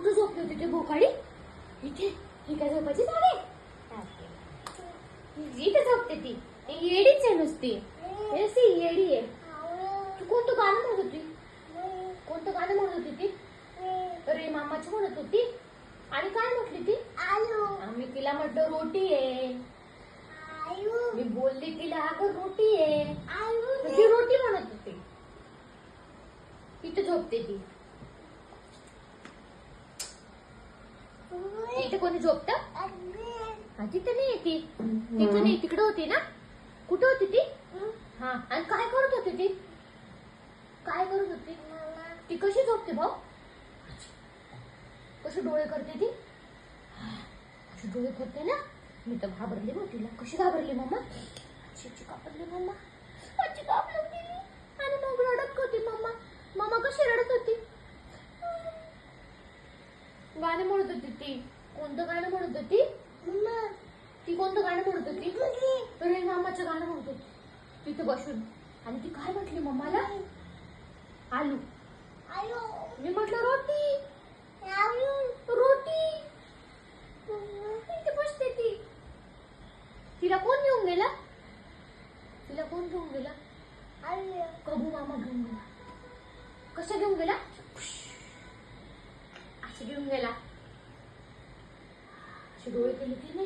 कुठं झोपली होती ती भोकाळी? इथे. ही काय झोपायची झाड आहे? इथे झोपते ती. येडीच आहे नुसती. ती येडी आहे. तू कोणतं गाणं म्हणत होती? कोणतं गाणं म्हणत होती ती? रे मामाची म्हणत होती. आणि काय म्हटली ती? आम्ही तिला म्हटलं रोटी आहे. मी बोलली तिला अगं रोटी आहे. ती रोटी म्हणत होती. इथे झोपते ती. इथे कोणी झोपत? तिथे नाही ती. तिथे नाही, तिकडे होती ना. कुठे होती ती? हा. आणि काय करत होती ती? काय करत होती ती? कशी झोपते भाऊ? कशी डोळे करते ती? कशी डोळे करते ना. मी तर घाबरली मग तिला. कशी घाबरली मम्मा? अशी घाबरली मम्मा. अशी घाबरली. आणि मग रडत होती मम्मा. मम्मा कशी रडत होती? गाणं म्हणत होती ती. कोणतं गाणं म्हणत होती? ती कोणतं गाणं म्हणत होती? रे मामाचं गाणं म्हणत होती तिथे बसून. आणि ती काय म्हटली मम्माला? आलू. मी म्हटलं रोटी. रोटी. इथे बसते ती. तिला कोण घेऊन गेला? तिला कोण घेऊन गेला? कबू मामा घेऊन गेला. कशा घेऊन गेला? अशी घेऊन गेला. अशी डोळे केली तिने.